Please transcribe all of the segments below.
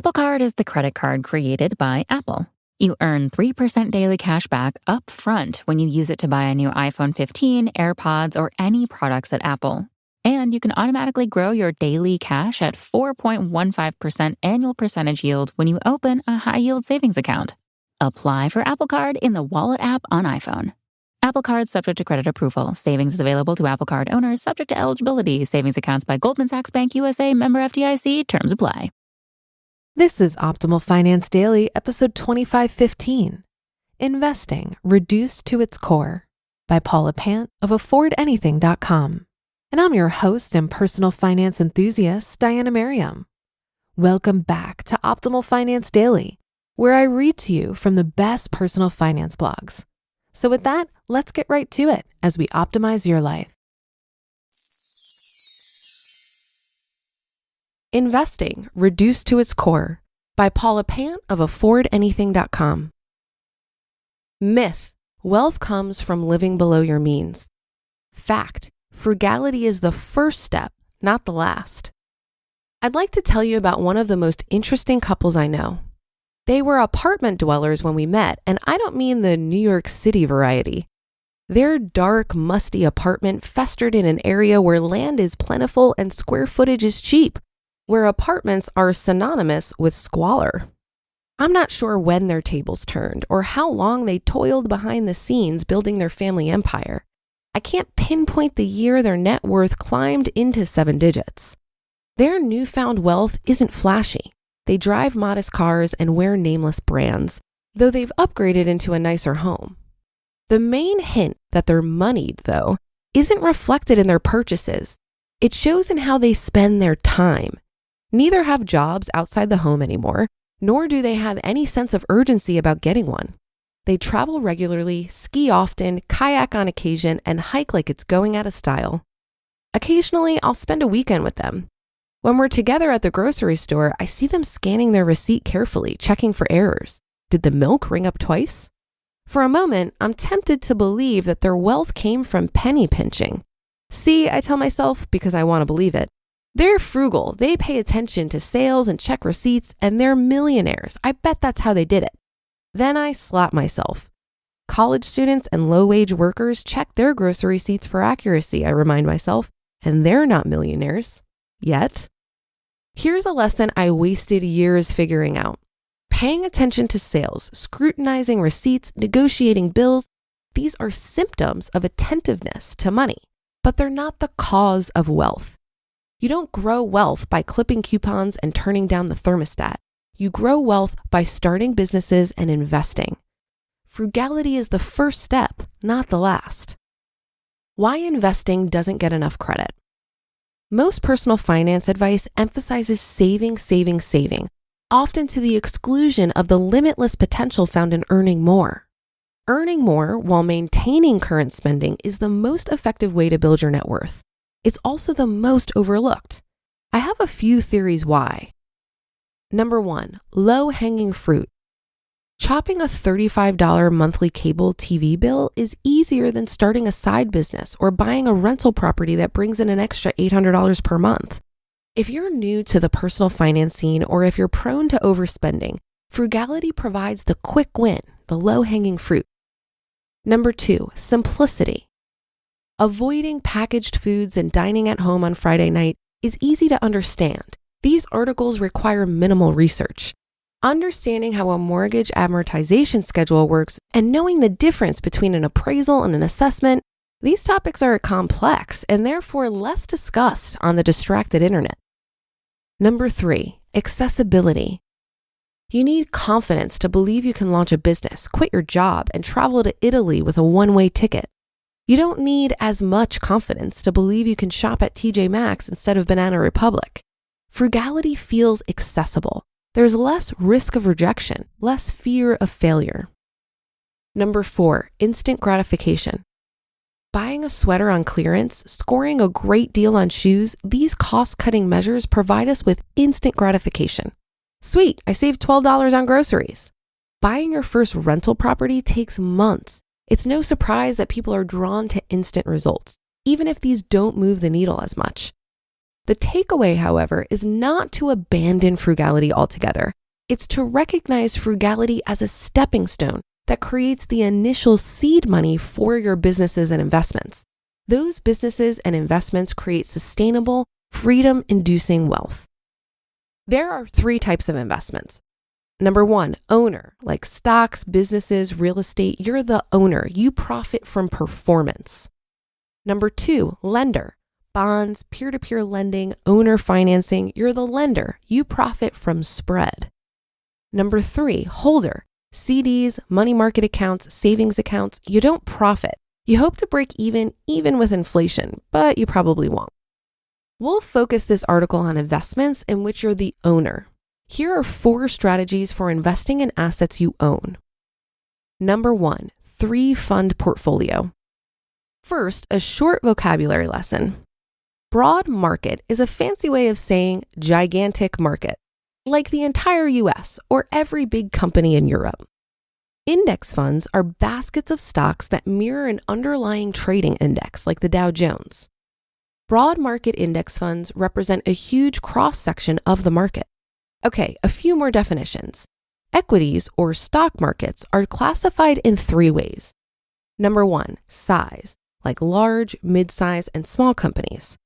Apple Card is the credit card created by Apple. You earn 3% daily cash back up front when you use it to buy a new iPhone 15, AirPods, or any products at Apple. And you can automatically grow your daily cash at 4.15% annual percentage yield when you open a high-yield savings account. Apply for Apple Card in the Wallet app on iPhone. Apple Card subject to credit approval. Savings is available to Apple Card owners subject to eligibility. Savings accounts by Goldman Sachs Bank USA, member FDIC. Terms apply. This is Optimal Finance Daily, episode 2515, Investing Reduced to its Core by Paula Pant of AffordAnything.com. And I'm your host and personal finance enthusiast, Diana Merriam. Welcome back to Optimal Finance Daily, where I read to you from the best personal finance blogs. So with that, let's get right to it as we optimize your life. Investing Reduced to its Core by Paula Pant of AffordAnything.com. Myth: wealth comes from living below your means. Fact: frugality is the first step, not the last. I'd like to tell you about one of the most interesting couples I know. They were apartment dwellers when we met, and I don't mean the New York City variety. Their dark, musty apartment festered in an area where land is plentiful and square footage is cheap, where apartments are synonymous with squalor. I'm not sure when their tables turned or how long they toiled behind the scenes building their family empire. I can't pinpoint the year their net worth climbed into 7 digits. Their newfound wealth isn't flashy. They drive modest cars and wear nameless brands, though they've upgraded into a nicer home. The main hint that they're moneyed, though, isn't reflected in their purchases. It shows in how they spend their time. Neither have jobs outside the home anymore, nor do they have any sense of urgency about getting one. They travel regularly, ski often, kayak on occasion, and hike like it's going out of style. Occasionally, I'll spend a weekend with them. When we're together at the grocery store, I see them scanning their receipt carefully, checking for errors. Did the milk ring up twice? For a moment, I'm tempted to believe that their wealth came from penny pinching. See, I tell myself, because I want to believe it. They're frugal, they pay attention to sales and check receipts, and they're millionaires. I bet that's how they did it. Then I slap myself. College students and low-wage workers check their grocery receipts for accuracy, I remind myself, and they're not millionaires. Yet. Here's a lesson I wasted years figuring out. Paying attention to sales, scrutinizing receipts, negotiating bills, these are symptoms of attentiveness to money, but they're not the cause of wealth. You don't grow wealth by clipping coupons and turning down the thermostat. You grow wealth by starting businesses and investing. Frugality is the first step, not the last. Why investing doesn't get enough credit. Most personal finance advice emphasizes saving, often to the exclusion of the limitless potential found in earning more. Earning more while maintaining current spending is the most effective way to build your net worth. It's also the most overlooked. I have a few theories why. Number 1, low-hanging fruit. Chopping a $35 monthly cable TV bill is easier than starting a side business or buying a rental property that brings in an extra $800 per month. If you're new to the personal finance scene or if you're prone to overspending, frugality provides the quick win, the low-hanging fruit. Number 2, simplicity. Avoiding packaged foods and dining at home on Friday night is easy to understand. These articles require minimal research. Understanding how a mortgage amortization schedule works and knowing the difference between an appraisal and an assessment, these topics are complex and therefore less discussed on the distracted internet. Number 3, accessibility. You need confidence to believe you can launch a business, quit your job, and travel to Italy with a one-way ticket. You don't need as much confidence to believe you can shop at TJ Maxx instead of Banana Republic. Frugality feels accessible. There's less risk of rejection, less fear of failure. Number 4, instant gratification. Buying a sweater on clearance, scoring a great deal on shoes, these cost-cutting measures provide us with instant gratification. Sweet, I saved $12 on groceries. Buying your first rental property takes months. It's no surprise that people are drawn to instant results, even if these don't move the needle as much. The takeaway, however, is not to abandon frugality altogether. It's to recognize frugality as a stepping stone that creates the initial seed money for your businesses and investments. Those businesses and investments create sustainable, freedom-inducing wealth. There are 3 types of investments. Number 1, owner, like stocks, businesses, real estate. You're the owner. You profit from performance. Number 2, lender, bonds, peer-to-peer lending, owner financing. You're the lender. You profit from spread. Number 3, holder, CDs, money market accounts, savings accounts. You don't profit. You hope to break even with inflation, but you probably won't. We'll focus this article on investments in which you're the owner. Here are 4 strategies for investing in assets you own. Number 1, 3-fund portfolio. First, a short vocabulary lesson. Broad market is a fancy way of saying gigantic market, like the entire US or every big company in Europe. Index funds are baskets of stocks that mirror an underlying trading index like the Dow Jones. Broad market index funds represent a huge cross-section of the market. Okay, a few more definitions. Equities or stock markets are classified in 3 ways. Number 1, size, like large, mid-size, and small companies.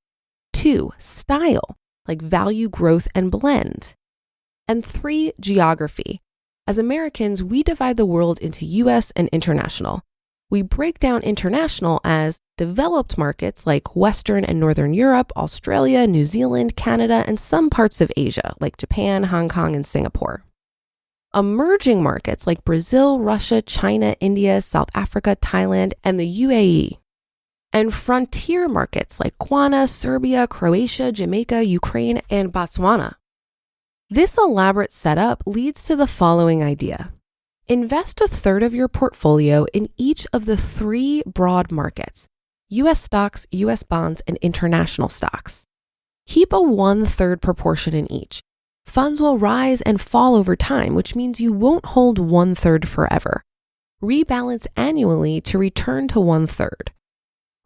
2, style, like value, growth, and blend. And 3, geography. As Americans, we divide the world into US and international. We break down international as developed markets like Western and Northern Europe, Australia, New Zealand, Canada, and some parts of Asia like Japan, Hong Kong, and Singapore. Emerging markets like Brazil, Russia, China, India, South Africa, Thailand, and the UAE. And frontier markets like Ghana, Serbia, Croatia, Jamaica, Ukraine, and Botswana. This elaborate setup leads to the following idea. Invest 1/3 of your portfolio in each of the 3 broad markets, US stocks, US bonds, and international stocks. Keep a 1/3 proportion in each. Funds will rise and fall over time, which means you won't hold 1/3 forever. Rebalance annually to return to 1/3.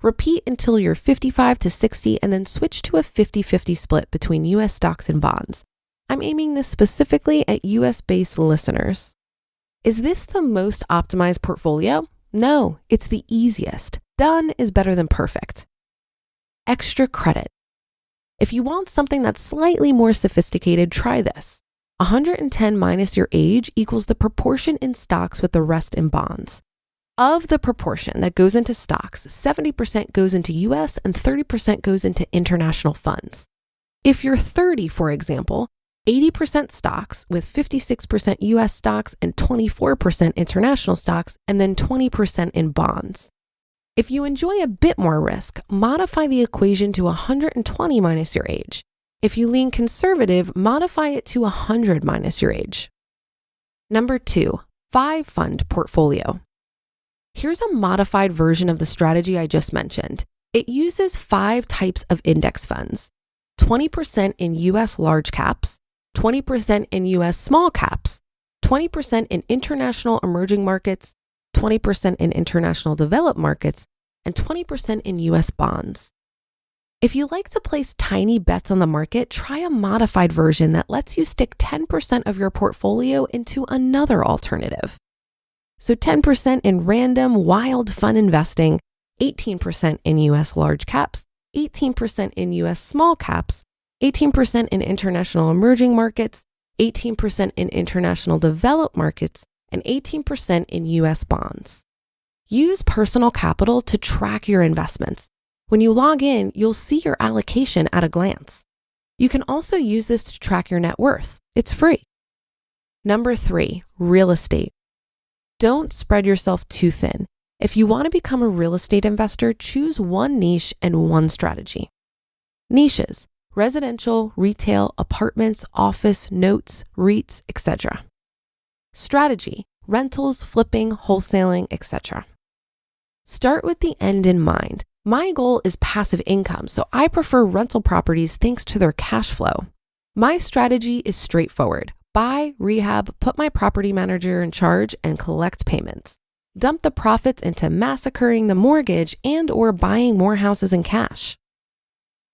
Repeat until you're 55 to 60 and then switch to a 50-50 split between US stocks and bonds. I'm aiming this specifically at US-based listeners. Is this the most optimized portfolio? No, it's the easiest. Done is better than perfect. Extra credit. If you want something that's slightly more sophisticated, try this. 110 minus your age equals the proportion in stocks with the rest in bonds. Of the proportion that goes into stocks, 70% goes into US and 30% goes into international funds. If you're 30, for example, 80% stocks with 56% US stocks and 24% international stocks, and then 20% in bonds. If you enjoy a bit more risk, modify the equation to 120 minus your age. If you lean conservative, modify it to 100 minus your age. Number 2, 5-fund portfolio. Here's a modified version of the strategy I just mentioned. It uses 5 types of index funds, 20% in US large caps, 20% in US small caps, 20% in international emerging markets, 20% in international developed markets, and 20% in US bonds. If you like to place tiny bets on the market, try a modified version that lets you stick 10% of your portfolio into another alternative. So 10% in random, wild, fun investing, 18% in US large caps, 18% in US small caps, 18% in international emerging markets, 18% in international developed markets, and 18% in US bonds. Use personal capital to track your investments. When you log in, you'll see your allocation at a glance. You can also use this to track your net worth. It's free. Number 3, real estate. Don't spread yourself too thin. If you want to become a real estate investor, choose one niche and one strategy. Niches: residential, retail, apartments, office, notes, REITs, etc. Strategy: rentals, flipping, wholesaling, etc. Start with the end in mind. My goal is passive income, so I prefer rental properties thanks to their cash flow. My strategy is straightforward. Buy, rehab, put my property manager in charge, and collect payments. Dump the profits into massacring the mortgage and/or buying more houses in cash.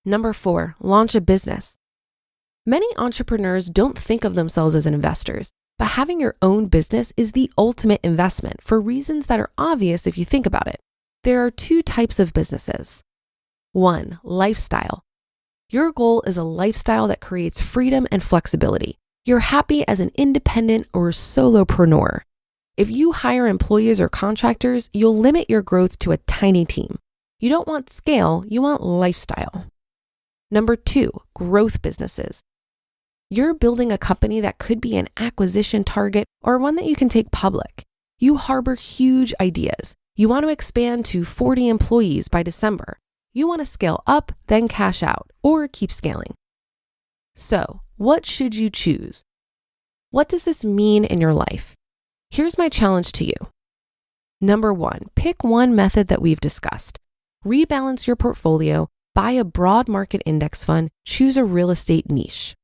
Number 4, launch a business. Many entrepreneurs don't think of themselves as investors, but having your own business is the ultimate investment for reasons that are obvious if you think about it. There are 2 types of businesses. 1, lifestyle. Your goal is a lifestyle that creates freedom and flexibility. You're happy as an independent or solopreneur. If you hire employees or contractors, you'll limit your growth to a tiny team. You don't want scale, you want lifestyle. Number 2, growth businesses. You're building a company that could be an acquisition target or one that you can take public. You harbor huge ideas. You want to expand to 40 employees by December. You want to scale up, then cash out, or keep scaling. So, what should you choose? What does this mean in your life? Here's my challenge to you. Number 1, pick one method that we've discussed. Rebalance your portfolio, buy a broad market index fund, choose a real estate niche.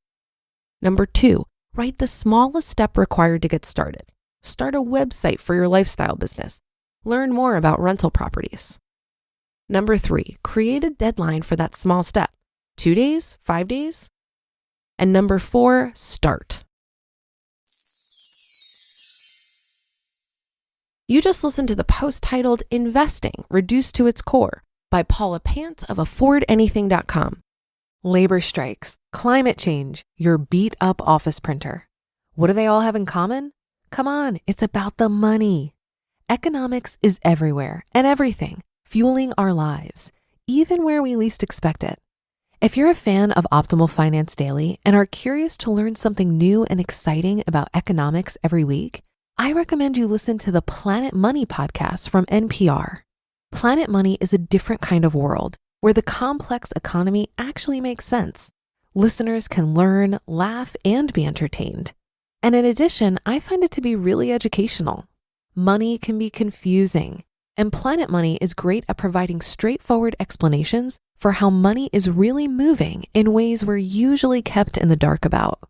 Number 2, write the smallest step required to get started. Start a website for your lifestyle business. Learn more about rental properties. Number 3, create a deadline for that small step. 2 days, 5 days? And number 4, start. You just listened to the post titled Investing Reduced to Its Core by Paula Pant of F.I.R.E. Labor strikes, climate change, your beat up office printer. What do they all have in common? Come on, it's about the money. Economics is everywhere and everything, fueling our lives, even where we least expect it. If you're a fan of Optimal Finance Daily and are curious to learn something new and exciting about economics every week, I recommend you listen to the Planet Money podcast from NPR. Planet Money is a different kind of world where the complex economy actually makes sense. Listeners can learn, laugh, and be entertained. And in addition, I find it to be really educational. Money can be confusing, and Planet Money is great at providing straightforward explanations for how money is really moving in ways we're usually kept in the dark about.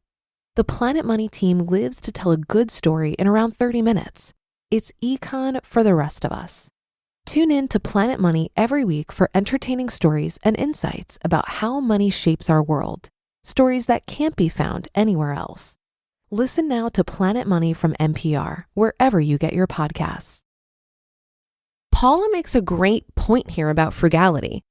The Planet Money team lives to tell a good story in around 30 minutes. It's econ for the rest of us. Tune in to Planet Money every week for entertaining stories and insights about how money shapes our world. Stories that can't be found anywhere else. Listen now to Planet Money from NPR, wherever you get your podcasts. Paula makes a great point here about frugality.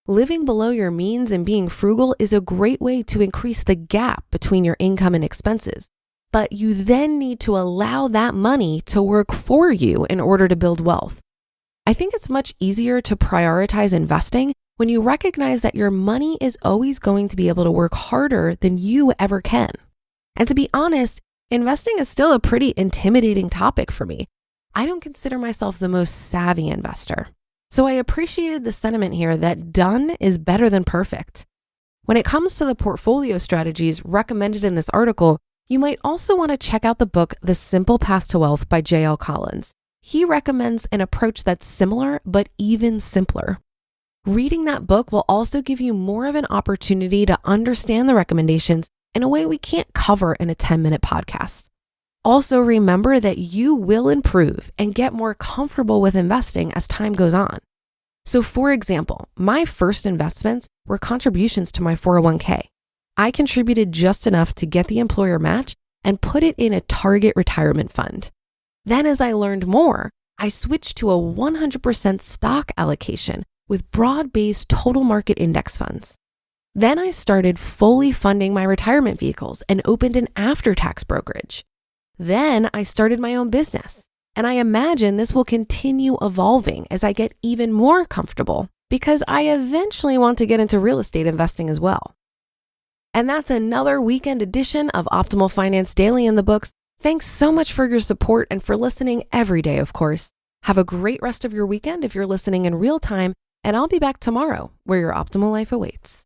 Living below your means and being frugal is a great way to increase the gap between your income and expenses. But you then need to allow that money to work for you in order to build wealth. I think it's much easier to prioritize investing when you recognize that your money is always going to be able to work harder than you ever can. And to be honest, investing is still a pretty intimidating topic for me. I don't consider myself the most savvy investor. So I appreciated the sentiment here that done is better than perfect. When it comes to the portfolio strategies recommended in this article, you might also want to check out the book, The Simple Path to Wealth by J.L. Collins. He recommends an approach that's similar, but even simpler. Reading that book will also give you more of an opportunity to understand the recommendations in a way we can't cover in a 10-minute podcast. Also, remember that you will improve and get more comfortable with investing as time goes on. So for example, my first investments were contributions to my 401k. I contributed just enough to get the employer match and put it in a target retirement fund. Then as I learned more, I switched to a 100% stock allocation with broad-based total market index funds. Then I started fully funding my retirement vehicles and opened an after-tax brokerage. Then I started my own business, and I imagine this will continue evolving as I get even more comfortable because I eventually want to get into real estate investing as well. And that's another weekend edition of Optimal Finance Daily in the books. Thanks so much for your support and for listening every day, of course. Have a great rest of your weekend if you're listening in real time, and I'll be back tomorrow where your optimal life awaits.